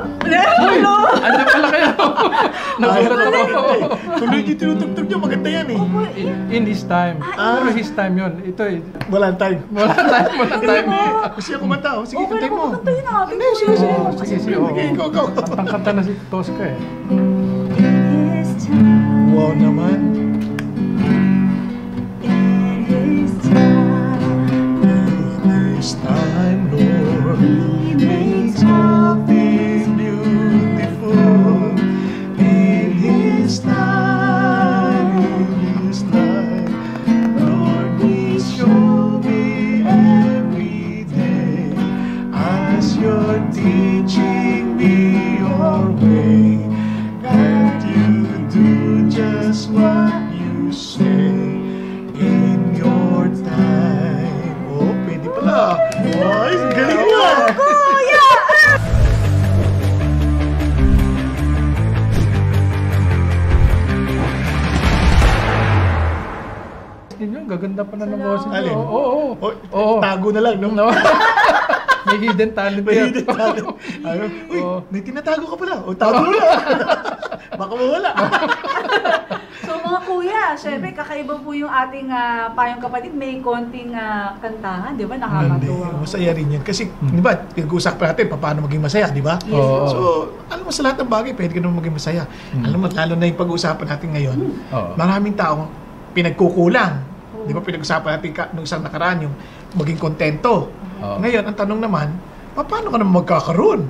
Andiyan pala kayo. Nagulat ako. Tuloy niyo tinutugtog niyo, maganda yan eh. In his time. Pero his time yun. Ito eh. Walang time. Walang time eh. Gusto niya kumanta, oh. Sige, kantay mo. Kantayin natin. Sige. Go. Kanta na si Tosca eh. Wow naman. This time, Lord, makes all things beautiful. In His time, Lord, please show me every day as You're teaching me Your way, that You do just what You say in Your time. Oh, pwede pala. Ay, galing mo! Ninyo, gaganda pa na ng boses Alin? niyo. Oo. Tago na lang, no? May hidden talent May yan. hidden talent. Uy, Oo. may tinatago ka pala. O, tago mo lang. Baka mawala. So mga kuya, syempre kakaiba po yung ating payong kapatid. May konting kantahan, di ba? Hindi, Nakakatuwa. masaya rin yan. Kasi, di ba, pinag-usapan natin paano maging masaya, di ba? Yes. Oo. So, alam mo, sa lahat ng bagay, pwede ka naman maging masaya. Alam mo, lalo na yung pag-uusapan natin ngayon, Oo. maraming taong pinagkukulang. Di ba, pinag-usapan natin nung isang nakaraan yung maging kontento. Oo. Ngayon, ang tanong naman, paano ka naman magkakaroon?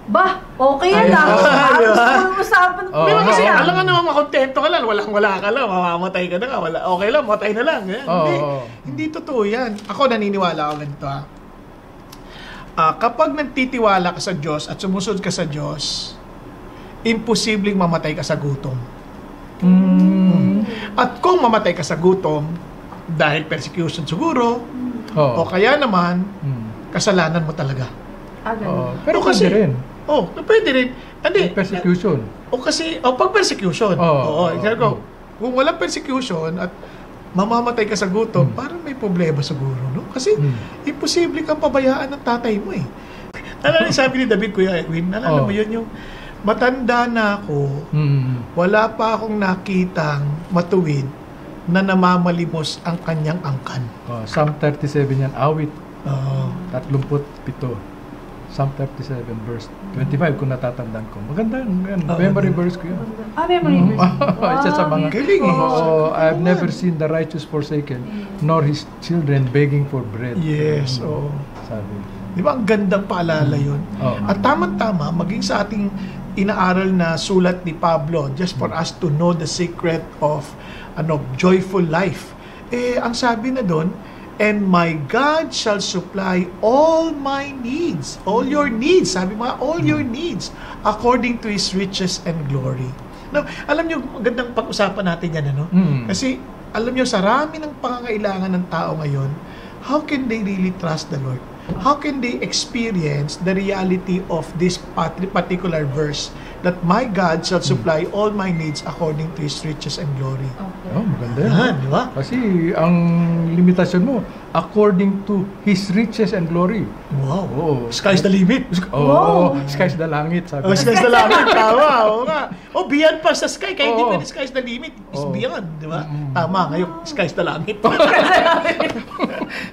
Ba, okay yan Ayun. Usapan Oo. Di ba kasi, Oo. alam nga naman, makontento ka lang, wala ka lang, mamamatay ka na ka, okay lang, matay na lang. Yan. Oo. Hindi totoo yan. Ako naniniwala ako ganito ha. Kapag nagtitiwala ka sa Diyos at sumusunod ka sa Diyos, imposibleng mamatay ka sa gutom. At kung mamatay ka sa gutom, dahil persecution siguro, Oo. o kaya naman, kasalanan mo talaga. Oo. Pero O kasi rin. Pwede rin. Hindi. Persecution. O kasi, pag persecution. Oo. Sabi ko, kung walang persecution at mamamatay ka sa gutom, parang may problema siguro, no? Kasi, imposible kang pabayaan ng tatay mo eh. Alam niyo, sabi ni David, Kuya Edwin, alam mo yun yung, matanda na ako, wala pa akong nakitang matuwid na namamalimos ang kanyang angkan. Psalm 37 yan. Awit. Oo. 37. Psalm 37 verse 25 kung natatandaan ko. Maganda yan. Memory verse ko yun. Memory verse. Isa sa mga Galing eh. I've never seen the righteous forsaken, nor his children begging for bread. Yes, oo. Sabi. Di ba, ang gandang paalala yun? Oo. At tama-tama, maging sa ating inaaral na sulat ni Pablo, just for us to know the secret of joyful life. Ang sabi na doon, and my God shall supply all my needs. All your needs. Sabi mga, all your needs according to His riches and glory. Now, alam nyo, magandang pag-usapan natin yan, ano? Kasi, alam nyo, sa rami ng pangangailangan ng tao ngayon, how can they really trust the Lord? How can they experience the reality of this particular verse that my God shall supply all my needs according to His riches and glory? Maganda yan. Yan, di ba? Kasi ang limitasyon mo, according to His riches and glory. Wow. Oo. Sky's the limit. Sky's the langit, sabi. Sky's the limit. Tama. Oo nga. Beyond pa sa sky. Kaya hindi Oo. pwede sky's the limit. It's Oo. beyond. Di ba? Tama. Ngayon, sky's the langit.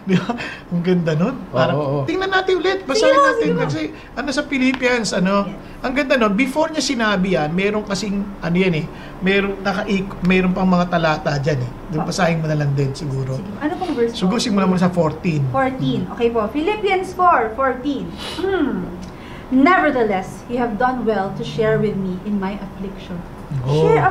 Di ba? Ang ganda nun. Parang, tingnan natin ulit. Basahin natin. Kasi, sa Philippians, ang ganda nun. Before niya sinabi yan, meron kasing, yan eh, meron pang mga talata dyan eh. Doon basahin mo na lang din siguro. Ano pong verse po? Sugusin mo na muna sa 14. 14. Okay po. Philippians 4:14. Nevertheless, you have done well to share with me in my affliction. Share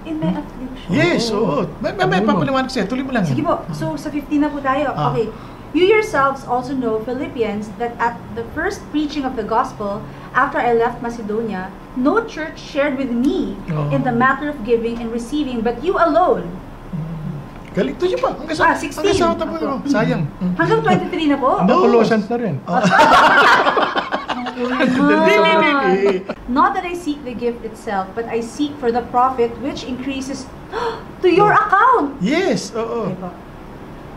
in my affliction. Yes, oo. May papaliwanag sa'yo. Tuloy mo lang Sige yan. po. So, sa 15 na po tayo. Okay. You yourselves also know, Philippians, that at the first preaching of the gospel, after I left Macedonia, no church shared with me in the matter of giving and receiving, but you alone. Galing. Tuloy pa. Hanggang sa 16. hanggang sa tapos mo. Sayang. Hanggang 23 na po. Colossians na rin. Not that I seek the gift itself, but I seek for the profit which increases to your account. Yes, oo. Okay po.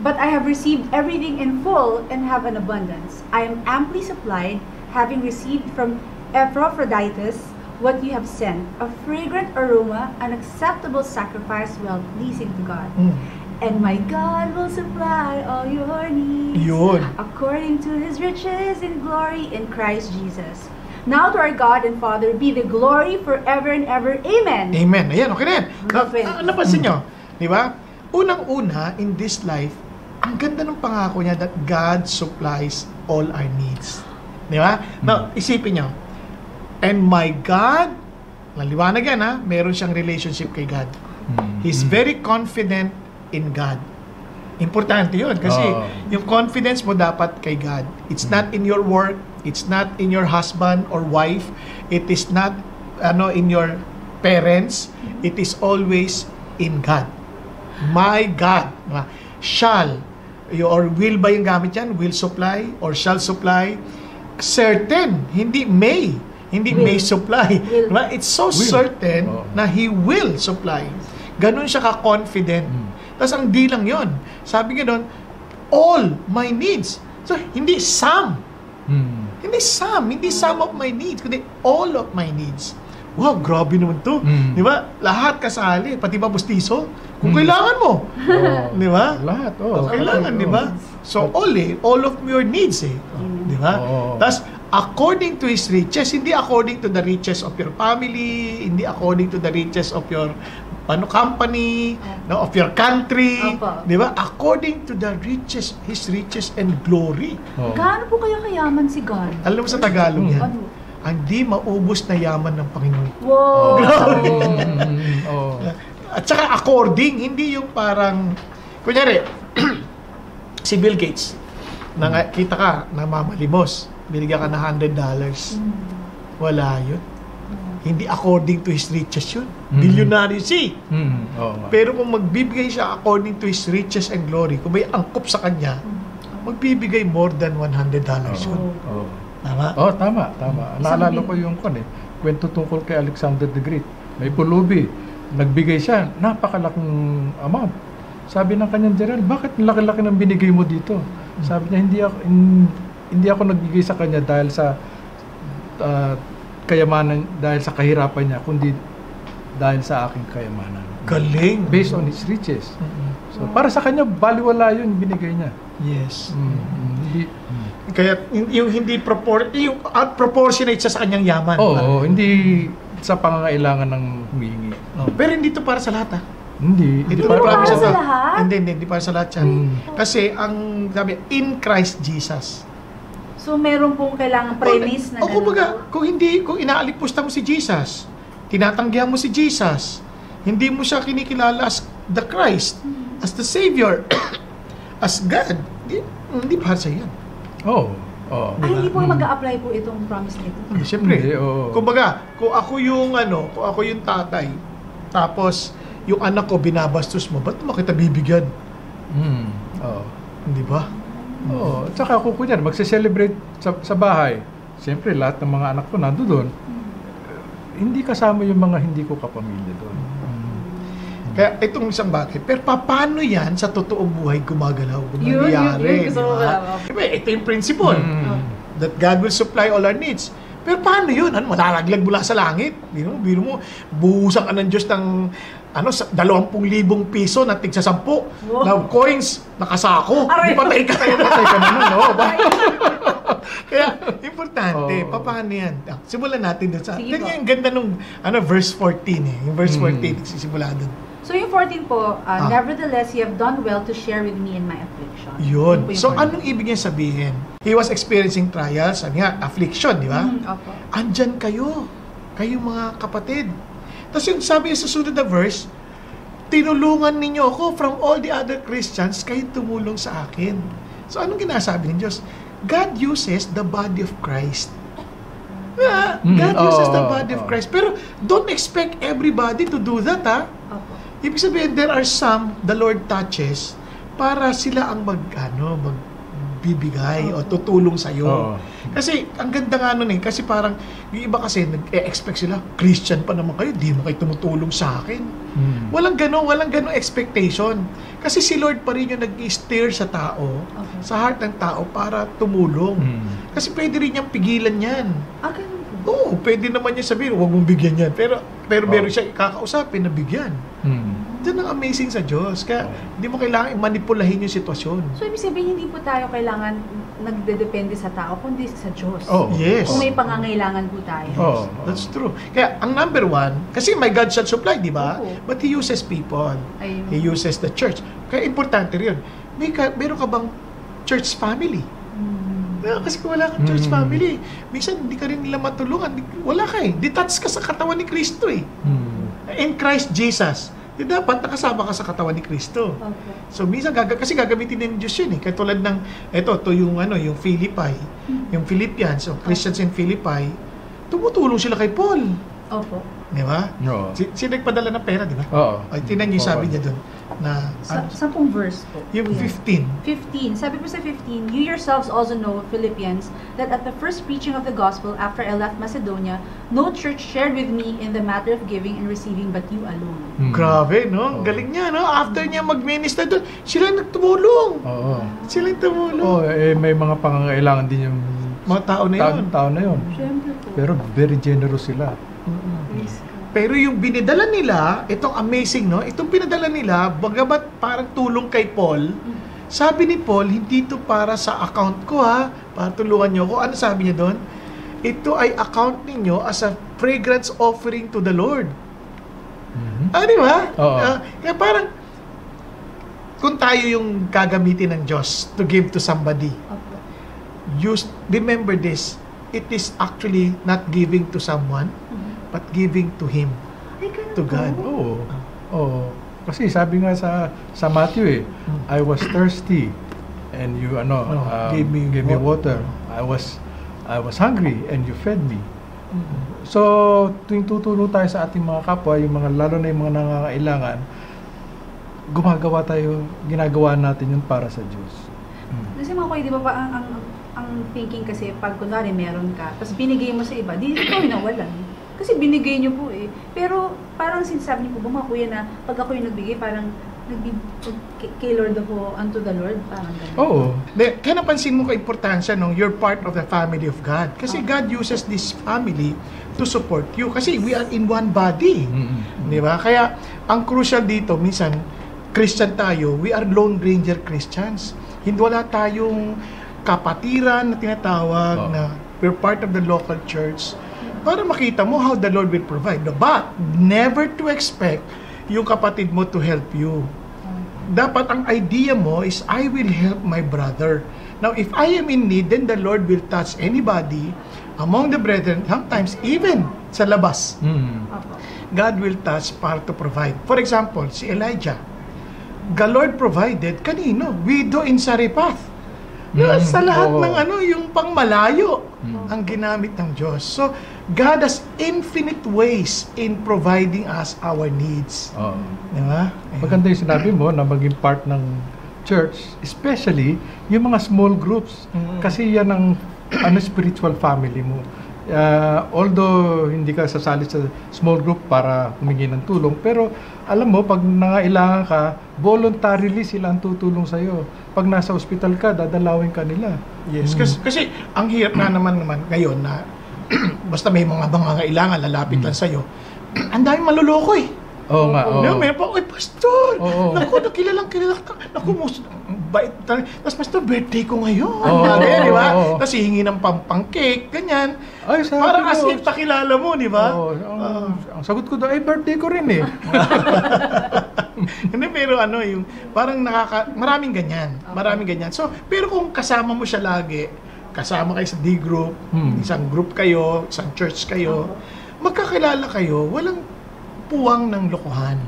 But I have received everything in full and have an abundance. I am amply supplied, having received from Epaphroditus what you have sent, a fragrant aroma, an acceptable sacrifice, well pleasing to God. And my God will supply all your needs according to His riches in glory in Christ Jesus. Now to our God and Father be the glory forever and ever. Amen. Amen. Ayan, okay na yan. Napansin nyo, di ba? Unang-una, in this life, ang ganda ng pangako niya that God supplies all our needs. Di ba? Now, isipin nyo, and my God, naliwanag yan ha, meron siyang relationship kay God. He's very confident in God. Importante yun kasi yung confidence mo dapat kay God. It's not in your work, it's not in your husband or wife, it is not in your parents, it is always in God. My God shall, or will ba yung gamit yan? Will supply or shall supply? Certain, hindi may. Hindi may supply. Diba? It's so certain na He will supply. Ganun siya ka-confident. Tapos ang di lang yun. Sabi nga doon, all my needs. So, hindi some. Hindi some of my needs, kundi all of my needs. Wow, grabe naman to. Di ba? Lahat kasali, pati ba bustiso? Kung kailangan mo. Di ba? Lahat. Kailangan, di ba? So, all of your needs Di ba? Tapos, according to His riches, hindi according to the riches of your family, hindi according to the riches of your company, of your country, di ba? According to the riches, His riches and glory. Gaano po kaya kayaman si God? Alam mo sa Tagalog yan, hindi maubos na yaman ng Panginoon. Wow! At saka according, hindi yung parang, kunyari, si Bill Gates, kita ka, namamalimos, binigyan ka na $100. Wala yun. Hindi according to his riches yun. Billionaire Pero kung magbibigay siya according to his riches and glory, kung may angkop sa kanya, magbibigay more than $100 yun. Tama? Tama. Naalala ko yung kwento tungkol kay Alexander the Great. May pulubi. Nagbigay siya, napakalaking amount. Sabi ng kanyang general, bakit laki-laki ng binigay mo dito? Sabi niya, hindi ako nagbigay sa kanya dahil sa kayamanan, dahil sa kahirapan niya, kundi dahil sa aking kayamanan. Galing! Based on his riches. So, para sa kanya, baliwala yun binigay niya. Yes. Kaya yung hindi yung proportionate siya sa kanyang yaman. Hindi sa pangangailangan ng humingi. Pero hindi to para sa lahat Hindi para sa lahat? Hindi para sa lahat yan. Kasi ang sabi, in Christ Jesus. So meron pong kailangan premise na gano'n. Kung inaalipusta mo si Jesus, tinatanggihan mo si Jesus, hindi mo siya kinikilala as the Christ, as the Savior, as God, hindi para sa yan. Hindi po mag-a-apply po itong promise nito. Siyempre. Kumbaga, kung ako yung tatay, tapos yung anak ko binabastos mo, ba't mo kita bibigyan? Hindi ba? Tsaka kung kunyan, magse-celebrate sa bahay, siyempre lahat ng mga anak ko nandoon, hindi kasama yung mga hindi ko kapamilya doon. Kaya itong isang bagay, pero paano yan sa totoong buhay gumagalaw? Nangyayari. Ito yung principle. That God will supply all our needs. Pero paano yun? Malalaglag mula sa langit. Biro mo, buhusan ka ng Diyos ng 20,000 piso na tigsa 10 na coins, nakasako. Di patay ka na nun. Kaya, importante, paano yan? Simulan natin dun sa... Tingnan yung ganda nung verse 14 Yung verse 14, sisimula dun. So yung 14 po, nevertheless, you have done well to share with me in my affliction. Yun. So anong ibig niya sabihin? He was experiencing trials, affliction, di ba? Andyan kayo mga kapatid. Tapos yung sabi sa susunod na verse, tinulungan ninyo ako from all the other Christians, kayo tumulong sa akin. So anong ginasabi ng Diyos? God uses the body of Christ. God uses the body of Christ. Pero don't expect everybody to do that, Ibig sabihin, there are some the Lord touches para sila ang magbibigay o tutulong sa'yo. Kasi, ang ganda nga nun kasi parang, yung iba kasi, nag-expect sila, Christian pa naman kayo, di mo kayo tumutulong sa akin. Walang ganong expectation. Kasi si Lord pa rin yung nag-steer sa tao, sa heart ng tao para tumulong. Kasi pwede rin niyang pigilan yan. Oo, pwede naman niya sabihin, huwag mong bigyan yan. Pero meron Oo. siya kakausapin na bigyan. Yan ang amazing sa Diyos. Kaya hindi mo kailangan manipulahin yung sitwasyon. So, ibig sabihin, hindi po tayo kailangan nagdedepende sa tao, kundi sa Diyos. Oo. Yes. Kung may pangangailangan po tayo. Oo. That's true. Kaya ang number one, kasi my God shall supply, di ba? Oo. But He uses people. Ayun. He uses the church. Kaya importante rin. Meron ka bang church family? Kasi kung wala kang church family, minsan hindi ka rin nila matulungan. Wala ka eh. Detached ka sa katawan ni Kristo eh. In Christ Jesus. Di dapat nakasama ka sa katawan ni Kristo. Okay. So minsan kasi gagamitin din ng Diyos yun eh. Katulad ng to yung yung Philippi, yung Philippians, o Christians in Philippi, tumutulong sila kay Paul. Opo. Di ba? Oo. Sino nagpadala ng pera, di ba? Oo. Ay, tingnan niyo yung sabi niya doon na Sa pong verse po. yung Kuya. 15. 15. Sabi po sa 15, you yourselves also know, Philippians, that at the first preaching of the gospel after I left Macedonia, no church shared with me in the matter of giving and receiving but you alone. Grabe, no? Oo. Galing niya, no? After niya mag-minister doon, sila nagtumulong. Oo. Sila tumulong. Oo, may mga pangangailangan din yung Mga tao na yun. tao na yun. Siyempre po. Pero very generous sila. Praise God. Pero yung binidala nila, itong amazing, no? Itong pinadala nila, bagamat parang tulong kay Paul, sabi ni Paul, hindi ito para sa account ko, ha? Para tulungan niyo ako. Ano sabi niya doon? Ito ay account ninyo as a fragrance offering to the Lord. Di ba? Oo. Kaya parang, kung tayo yung gagamitin ng Diyos to give to somebody, Opo. remember this, it is actually not giving to someone, but giving to Him, Ay, ganun to po. God. Oo. Oo. Kasi sabi nga sa Matthew I was thirsty and you gave me water. I was hungry and you fed me. So, tuwing tutulong tayo sa ating mga kapwa, lalo na yung mga nangangailangan, ginagawa natin yun para sa Diyos. Kasi mga kuya, di ba ang thinking kasi, pag kunwari meron ka, tapos binigay mo sa iba, di ikaw yung nawalan. Kasi binigay niyo po eh. Pero parang sinasabi niyo po ba mga kuya na pag ako yung nagbigay, parang kay Lord ako unto the Lord, parang gano'n. Oo. Kaya napansin mo ka-importansya nung you're part of the family of God. Kasi God uses this family to support you. Kasi we are in one body. Di ba? Kaya ang crucial dito, minsan, Christian tayo, we are Lone Ranger Christians. Hindi wala tayong kapatiran na tinatawag na we're part of the local church para makita mo how the Lord will provide. But never to expect yung kapatid mo to help you. Dapat ang idea mo is, I will help my brother. Now, if I am in need, then the Lord will touch anybody among the brethren, sometimes even sa labas. Opo. God will touch para to provide. For example, si Elijah, the Lord provided kanino? Widow in Sarephath. Sa lahat ng yung pangmalayo ang ginamit ng Diyos. So, God has infinite ways in providing us our needs. Diba? Maganda yung sinabi mo na maging part ng church, especially yung mga small groups. Kasi yan ang spiritual family mo. Although hindi ka sasali sa small group para humingi ng tulong, pero alam mo, pag nangailangan ka, voluntarily sila ang tutulong sa'yo. Pag nasa ospital ka, dadalawin ka nila. Yes, kasi ang hirap naman ngayon na basta may mga kailangan, lalapit lang sa'yo. Ang daming maluloko eh. Oo nga, oo. No, may pa, pastor! Oo. Naku, kilala ka. Naku, bait. Tapos, pastor, birthday ko ngayon. Oo, Di ba? oo. Tapos, hihingi ng pancake, ganyan. Ay, sabi Para ko, as if pakilala mo, di ba? Oo, ang sagot ko daw, birthday ko rin eh. Hindi, pero yung parang maraming ganyan. Maraming ganyan. So, pero kung kasama mo siya lagi, kasama kayo sa D-group, isang group kayo, isang church kayo, magkakilala kayo, walang puwang ng lokohan.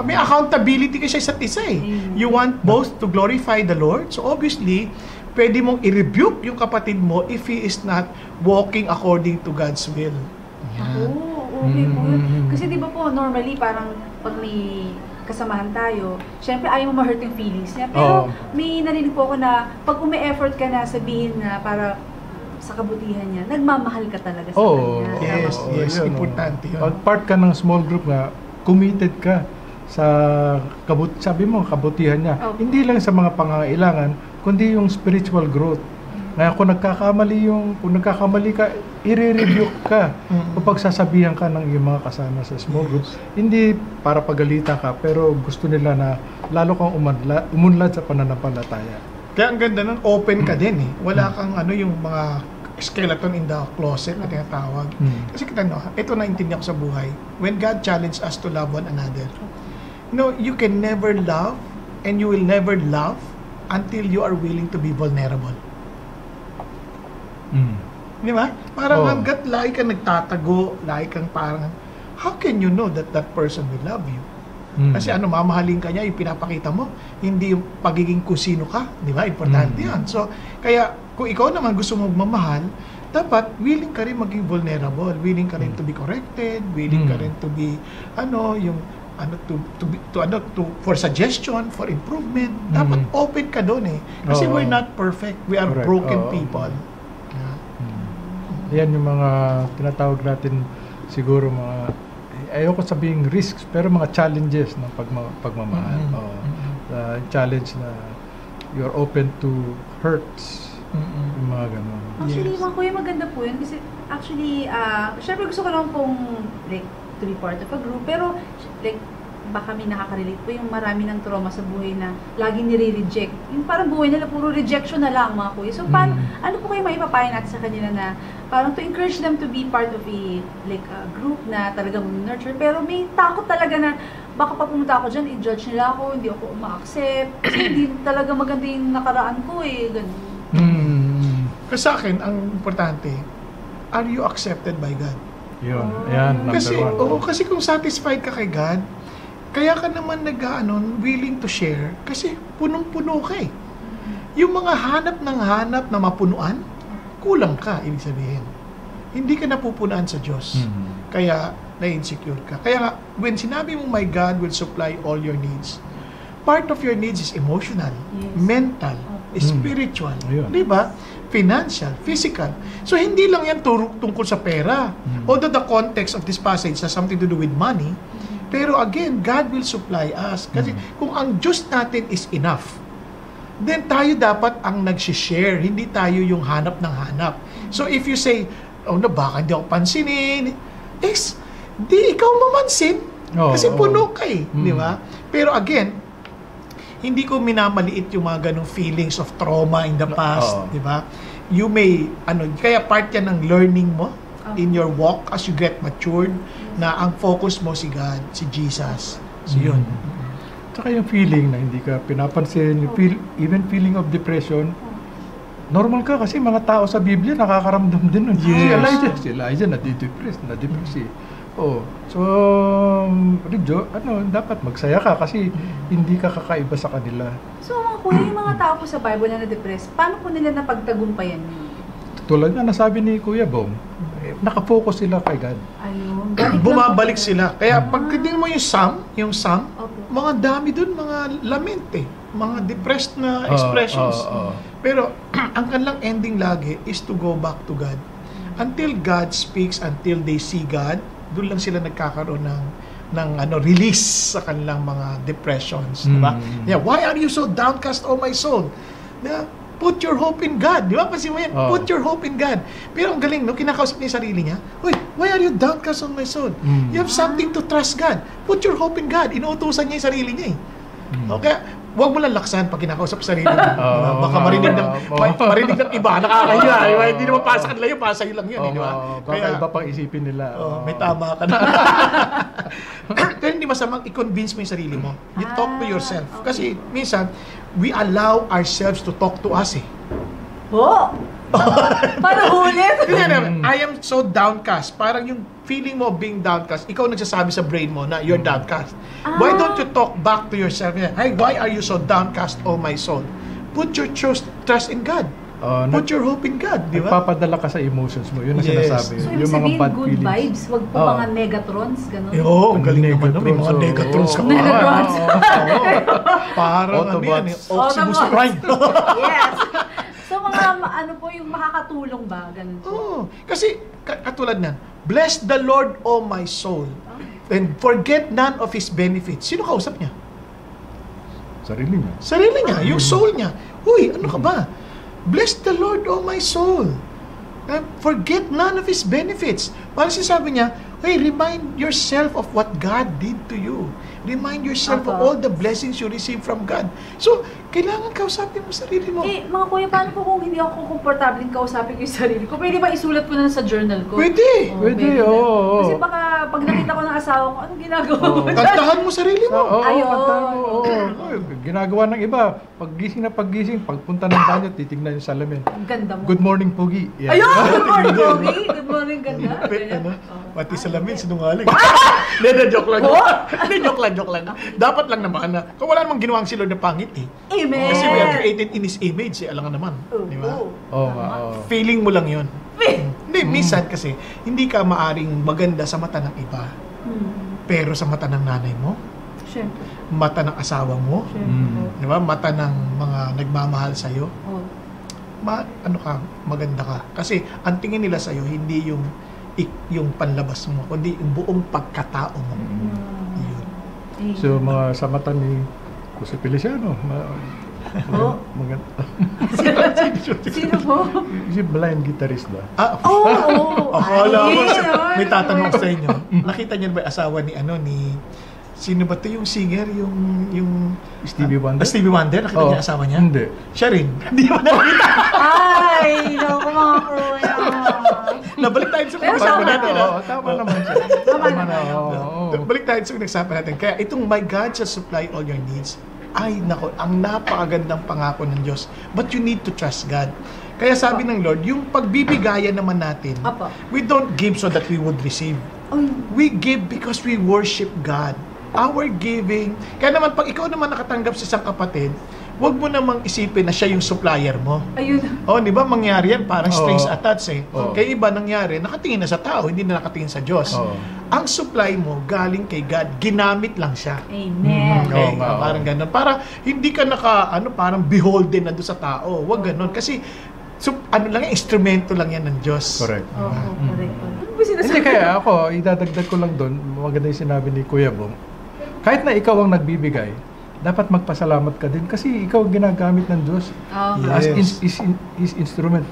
May accountability kasi sa isa't isa eh. You want both to glorify the Lord, so obviously, pwede mong i-rebuke yung kapatid mo if he is not walking according to God's will. Okay po. Kasi di ba po, normally, parang pag may kasamahan tayo, syempre ayaw mo ma-hurt yung feelings niya. Pero may narinig po ako na pag umi-effort ka na sabihin na para sa kabutihan niya, nagmamahal ka talaga sa kanya. Yes, importante yun. Pag part ka ng small group nga, committed ka sa kabutihan niya. Hindi lang sa mga pangangailangan, kundi yung spiritual growth. Ngayon, kung nagkakamali ka, i-rebuke ka. Kung pagsasabihan ka ng iyong mga kasama sa small groups, hindi para pagalitan ka, pero gusto nila na lalo kang umunlad sa pananampalataya. Kaya ang ganda nun, open ka din eh. Wala kang yung mga skeleton in the closet na tinatawag. Kasi kita ito naintindihan ko sa buhay. When God challenged us to love one another, you can never love and you will never love until you are willing to be vulnerable. Di ba? Parang hanggat lagi kang nagtatago, lagi kang parang, how can you know that that person will love you? Kasi mamahalin ka niya, yung pinapakita mo, hindi yung pagiging kusino ka. Di ba? Importante yan. So, kaya, kung ikaw naman gusto mong mamahal, dapat willing ka rin maging vulnerable, willing ka rin to be corrected, willing ka rin to be, for suggestion, for improvement. Dapat open ka doon eh. Kasi we're not perfect. We are broken people. Yan yung mga tinatawag natin siguro mga, ayoko sabihing risks, pero mga challenges ng pagmamahal. Challenge na you're open to hurts. Yung mga ganun. Actually, mga kuya, maganda po yun. Kasi actually, syempre gusto ko lang pong to be part of a group. Pero baka may nakaka-relate po yung marami ng trauma sa buhay na laging nire-reject. Yung parang buhay nila, puro rejection na lang, mga kuya. So, ano po kayo maipapayo natin sa kanila na parang to encourage them to be part of a group na talagang nurture. Pero may takot talaga na baka pa pumunta ako dyan, i-judge nila ako, hindi ako ma-accept. Kasi hindi talaga maganda yung nakaraan ko eh. Ganun. Kasi sa akin, ang importante, are you accepted by God? Yun. Ayan, number one. Kasi kung satisfied ka kay God, kaya ka naman willing to share kasi punong-puno ka eh. Yung mga hanap na mapunuan, kulang ka, ibig sabihin. Hindi ka napupunaan sa Diyos. Kaya na-insecure ka. Kaya when sinabi mo, my God will supply all your needs, part of your needs is emotional, mental, spiritual, di ba? Financial, physical. So, hindi lang yan tungkol sa pera. Although the context of this passage has something to do with money, pero again, God will supply us. Kasi kung ang Diyos natin is enough, then tayo dapat ang nag-share, hindi tayo yung hanap ng hanap. So if you say, baka hindi ako pansinin, di ikaw mamansin. Kasi puno ka eh. Di ba? Pero again, hindi ko minamaliit yung mga ganong feelings of trauma in the past. Di ba? You may, kaya part yan ng learning mo in your walk as you get matured, na ang focus mo si God, si Jesus. So yun. Tsaka yung feeling na hindi ka pinapansin, yung even feeling of depression, normal ka kasi mga tao sa Biblia nakakaramdam din nun. Si Elijah nadidepress eh. So dapat magsaya ka kasi hindi ka kakaiba sa kanila. So mga kuya, yung mga tao po sa Bible na na-depress, paano po nila napagtagumpayan yun? Tulad nga nasabi ni Kuya Bong, nakafocus sila kay God. Ayun. Bumabalik sila. Kaya pag tingin mo yung Psalm, mga dami dun, mga lament eh. Mga depressed na expressions. Pero ang kanilang ending lagi is to go back to God. Until God speaks, until they see God, doon lang sila nagkakaroon ng release sa kanilang mga depressions. Diba? Yeah, why are you so downcast, O my soul? Diba? Put your hope in God. Di ba? Pansin mo yan? Put your hope in God. Pero ang galing, kinakausap niya yung sarili niya. Why are you downcast on my soul? You have something to trust God. Put your hope in God. Inuutusan niya yung sarili niya eh. Okay? Huwag mo lang laksan pag kinakausap sa sarili niya. Baka marinig ng iba. Nakakahiya. Hindi naman pasa kanila yun. Pasa yun lang yun. Baka iba pang isipin nila. May tama ka na. Pero hindi masamang i-convince mo yung sarili mo. You talk to yourself. Kasi minsan, we allow ourselves to talk to us eh. Parang ulit. I am so downcast. Parang yung feeling mo being downcast, ikaw nagsasabi sa brain mo na you're downcast. Why don't you talk back to yourself? Hey, why are you so downcast, oh my soul? Put your trust in God. Put your hope in God, di ba? Nagpapadala ka sa emotions mo. Yun ang sinasabi. So, yung mga bad good feelings. Vibes, wag po mga negatrons, gano'n. Ang galing naman. May mga negatrons ka pa. Negatrons. Parang Optimus Prime. Yes. So, mga yung makakatulong ba? Ganun po. Kasi, katulad nan, bless the Lord, O my soul, and forget none of His benefits. Sino kausap niya? Sarili niya. Sarili niya, yung soul niya. Ano ka ba? Bless the Lord, O my soul. Forget none of His benefits. Parang sinasabi niya, hey, remind yourself of what God did to you. Remind yourself of all the blessings you receive from God. So, kailangan kausapin mo sarili mo. Mga kuya, paano po kung hindi ako komportable kausapin ko yung sarili ko? Pwede ba isulat ko na sa journal ko? Pwede. Pwede, oo. Kasi baka pag nakita ko ng asawa ko, anong ginagawa mo dyan? Kantahan mo sarili mo. Ginagawa ng iba. Paggising, pagpunta ng banyo, titignan yung salamin. Ang ganda mo. Good morning, Pugi. Yan. Ayun! Good morning, Pogi! Good morning, ganda. Pati salamin, sinungaling. Joke lang. Joke lang. Dapat lang naman na, kung wala namang ginawang si Lord na pangit eh. Amen! Kasi we are created in His image eh, alam nga naman. Di ba? Feeling mo lang yun. Hindi, minsan kasi, hindi ka maaring maganda sa mata ng iba. Pero sa mata ng nanay mo, Siyempre. mata ng asawa mo, di ba? Mata ng mga nagmamahal sa'yo, maganda ka. Kasi ang tingin nila sa'yo, hindi yung panlabas mo, kundi yung buong pagkatao mo. Yun. So, sa mata ni Jose Feliciano, maganda. Sino po? Si blind guitarist ba? Akala ko, may tatanong sa inyo. Nakita niyo ba yung asawa ni sino ba ito yung singer? Yung Stevie Wonder? Stevie Wonder? Nakita niya asawa niya? Hindi. Siya rin. Hindi mo nakita. Ay, naku mga kuya. Nabalik tayo sa pag-usapan natin. Tama naman siya. Balik tayo sa pinagsasabi natin. Kaya itong my God shall supply all your needs. Ay, nako, ang napakagandang pangako ng Diyos. But you need to trust God. Kaya sabi ng Lord, yung pagbibigayan naman natin, we don't give so that we would receive. We give because we worship God. Our giving, kaya naman pag ikaw naman nakatanggap sa isang kapatid, huwag mo namang isipin na siya yung supplier mo. Ayun. Di ba mangyari yan? Parang strings attached eh. Kaya iba nangyari, nakatingin na sa tao, hindi na nakatingin sa Diyos. Ang supply mo, galing kay God, ginamit lang siya. Amen. Okay, parang ganun. Para hindi ka parang beholden na doon sa tao. Huwag ganun. Kasi, instrumento lang yan ng Diyos. Correct. Correct. Hindi, kaya ako, idadagdag ko lang doon, maganda yung sinabi ni Kuya Bong, kahit na ikaw ang nagbibigay, dapat magpasalamat ka din kasi ikaw ginagamit ng Diyos as His instrument.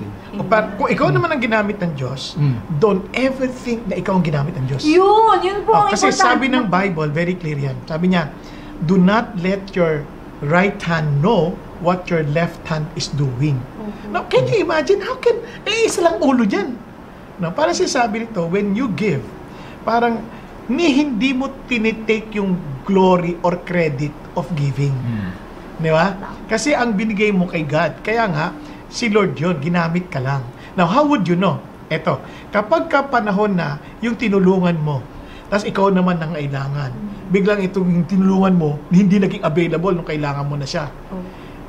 Kung ikaw naman ang ginamit ng Diyos, don't ever think na ikaw ang ginamit ng Diyos. Yun po ang kasi sabi ng Bible, very clear yan. Sabi niya, do not let your right hand know what your left hand is doing. Now, can you imagine? How can, isa lang ulo dyan. No, parang sinasabi nito, when you give, parang hindi mo tinitake yung glory or credit of giving. Di ba? Kasi ang binigay mo kay God. Kaya nga, si Lord yun, ginamit ka lang. Now, how would you know? Eto, kapag panahon na yung tinulungan mo, tapos ikaw naman ang kailangan, biglang itong yung tinulungan mo, hindi naging available nung kailangan mo na siya.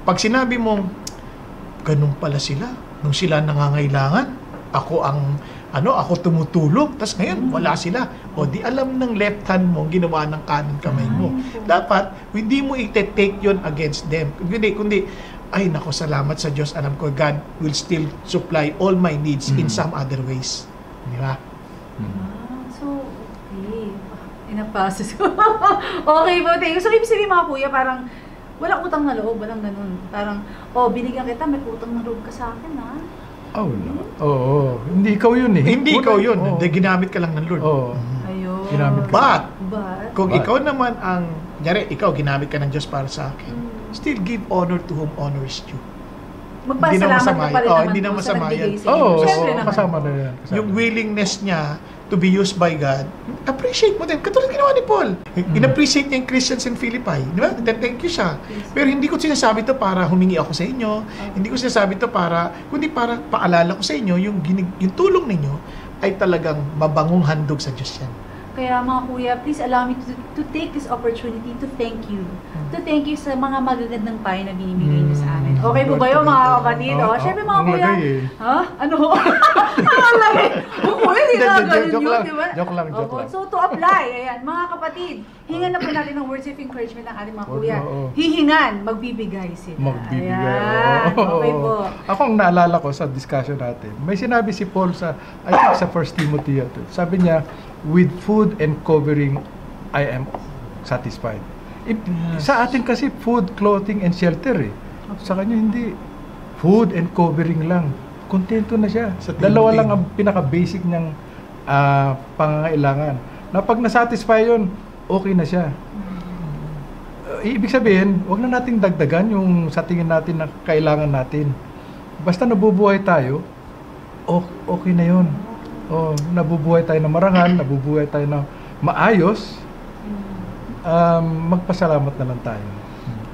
Pag sinabi mong, ganun pala sila, nung sila nangangailangan, ako tumutulong, tas ngayon wala sila. O di alam ng left hand mo, ginawa ng kanan kamay mo. Dapat, hindi mo i-take yun against them. Kundi, ay nako, salamat sa Diyos. Alam ko, God will still supply all my needs in some other ways. Di ba? So, okay. Inapasis ko. Okay po, thank you. So, ibig sabihin mga kuya, parang walang utang na loob, walang ganun. Parang, binigyan kita, may utang na loob ka sa akin, ha? Hindi ikaw yun eh. Hindi ikaw yun. Hindi, ginamit ka lang ng Lord. Ayun. Ginamit ka. But, kung ikaw naman ikaw ginamit ka ng Diyos para sa akin, still give honor to whom honor is due. Magpasalamat ka pa rin naman hindi na masama yan. Siyempre naman. Kasama na yan. Yung willingness niya to be used by God, appreciate mo din. Katulad ginawa ni Paul. In-appreciate niya yung Christians in Philippi. Di ba? Then thank you siya. Pero hindi ko sinasabi to para humingi ako sa inyo. Hindi ko sinasabi to kundi para paalala ko sa inyo, yung tulong ninyo ay talagang mabangong handog sa Diyos yan. Kaya mga kuya, please allow me to take this opportunity to thank you. To thank you sa mga magagandang payo na binibigay niyo sa amin. Okay po ba yun mga kapatid? Siyempre mga kuya. Ano? Ang lagi. Kuya, hindi na ganun yun, di ba? Joke lang. So to apply, ayan, mga kapatid, hingan na po natin ng words of encouragement ng ating mga kuya. Hihingan, magbibigay sila. Ayan, okay po. Ako ang naalala ko sa discussion natin, may sinabi si Paul sa 1 Timothy. Sabi niya, with food and covering, I am satisfied. Sa atin kasi, food, clothing, and shelter eh. Sa kanya hindi. food and covering lang, kontento na siya. Sa Dalawa tingin. lang ang pinaka-basic niyang pangangailangan. Na pag na-satisfy yun, okay na siya. Ibig sabihin, wag na nating dagdagan yung sa tingin natin na kailangan natin. Basta nabubuhay tayo, okay na yun. Nabubuhay tayo na marangal, nabubuhay tayo na maayos, magpasalamat na lang tayo.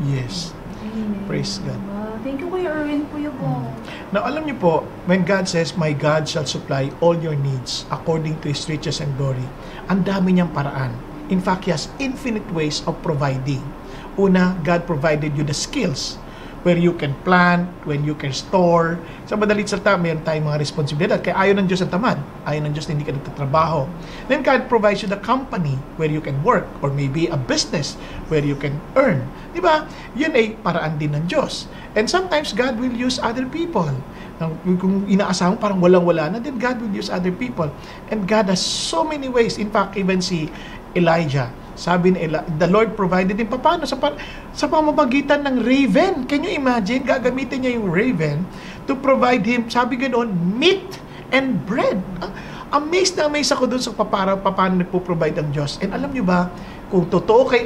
Yes. Amen. Praise God. Thank you, Kuya Erwin, Kuya Bong. Now, alam niyo po, when God says, "My God shall supply all your needs according to His riches and glory," ang dami niyang paraan. In fact, He has infinite ways of providing. Una, God provided you the skills where you can plant, when you can store. Sa madalit salita, mayroon tayong mga responsibilidad. Kaya ayaw ng Diyos ang tamad. Ayaw ng Diyos na hindi ka nagtatrabaho. Then God provides you the company where you can work, or maybe a business where you can earn. Di ba? Yun ay paraan din ng Diyos. And sometimes God will use other people. Kung inaasahan parang walang-wala na, then God will use other people. And God has so many ways. In fact, even si Elijah, sabi ni the Lord provided him. Paano? Sa pamamagitan ng raven. Can you imagine? Gagamitin niya yung raven to provide him, sabi ganoon, meat and bread. Amazed na amazed ako dun sa paano nagpo-provide ang Diyos. And alam niyo ba, kung totoo kay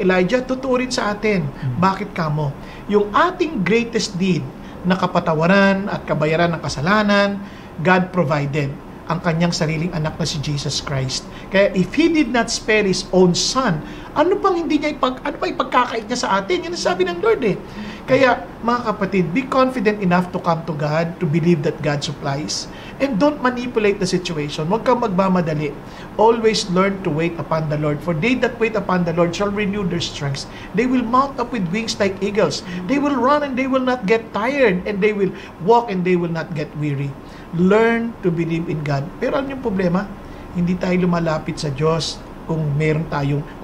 Elijah, totoo rin sa atin. Bakit kamo? Yung ating greatest need na kapatawaran at kabayaran ng kasalanan, God provided ang kanyang sariling anak na si Jesus Christ. Kaya if He did not spare His own Son, ano pang hindi niya ipagkakait niya sa atin? Yan ang sabi ng Lord eh. Kaya mga kapatid, be confident enough to come to God, to believe that God supplies, and don't manipulate the situation. Huwag kang magmamadali. Always learn to wait upon the Lord. For they that wait upon the Lord shall renew their strength. They will mount up with wings like eagles. They will run and they will not get tired, and they will walk and they will not get weary. Learn to believe in God. Pero ano yung problema? Hindi tayo lumalapit sa Diyos kung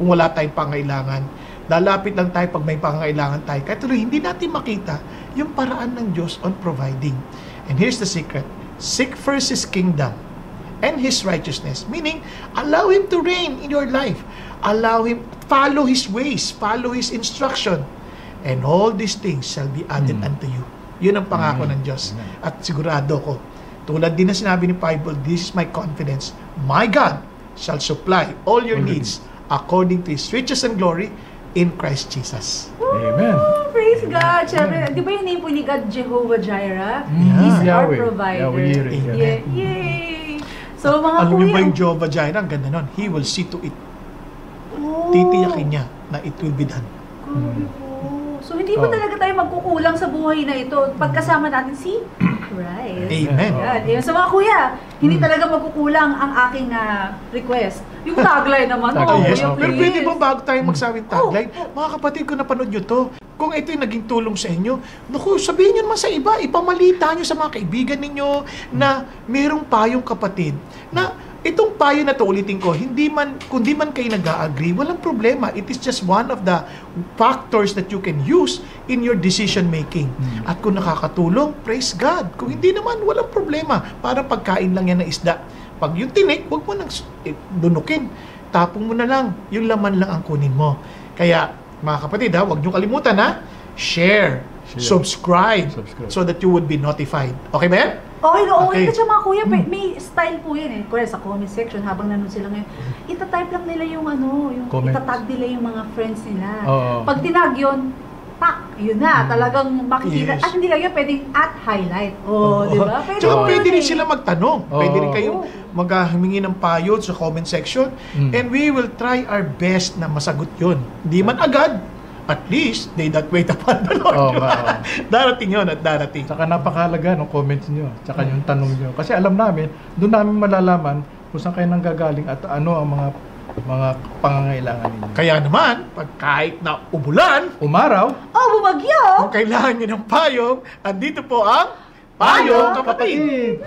wala tayong pangailangan. Lalapit lang tayo pag may pangailangan tayo. Kaya tuloy, hindi natin makita yung paraan ng Diyos on providing. And here's the secret. Seek first His kingdom and His righteousness. Meaning, allow Him to reign in your life. Allow Him, follow His ways, follow His instruction. And all these things shall be added unto you. Yun ang pangako ng Diyos. At sigurado ko, tulad din na sinabi ni Bible, this is my confidence. My God shall supply all your needs according to His riches and glory in Christ Jesus. Amen. Praise God! Siyempre, di ba yung name po ni God, Jehovah Jireh? Yeah. He's our Yahweh. provider. Yahweh. Yeah. Yay! So mga Alam niyo ba kuya, yung Jehovah Jireh? Ang ganda nun. He will see to it. Oh. Titiyakin niya na it will be done. Grabe po. So hindi ba talaga tayo magkukulang sa buhay na ito pagkasama natin si Christ? Amen. Yan. So mga kuya, hindi talaga magkukulang ang aking request. Yung tagline naman. Tagline, Yes. okay. Pero pwede ba bago tayo magsawing tagline, mga kapatid ko, napanood nyo to. Kung ito yung naging tulong sa inyo, naku, sabihin nyo naman sa iba, ipamalita nyo sa mga kaibigan ninyo na mayroong payong kapatid na itong payo na to, ulitin ko, kung di man kayo nag-agree, walang problema. It is just one of the factors that you can use in your decision making. At kung nakakatulong, praise God. Kung hindi naman, walang problema. Para pagkain lang yan ng isda. Pag yung tinik, huwag mo nang dunukin. Tapong mo na lang. Yung laman lang ang kunin mo. Kaya, mga kapatid, huwag nyo kalimutan, share, subscribe, so that you would be notified. Okay ba yan? Okay. Kasi mga kuya, may style po yan eh. Kuya, sa comment section, habang nanonood sila ngayon, itatype lang nila yung itatag nila yung mga friends nila. Pag tinag yun, yun na, talagang makikita. Yes. At hindi lang yun, pwedeng @highlight. Di ba? Tsaka po pwede yun rin sila magtanong. Pwede rin kayong humingi ng payo sa comment section. And we will try our best na masagot yun. Hindi man agad. At least, they that wait upon the Lord. Darating yun at darating. Saka napakahalaga ng comments nyo, saka yung tanong nyo. Kasi alam namin, doon namin malalaman kung saan kayo nanggagaling at ano ang mga pangangailangan ninyo. Kaya naman, pag kahit na umulan, umaraw, bumagyo! kung kailangan nyo ng payong, andito po ang Payong Kapatid!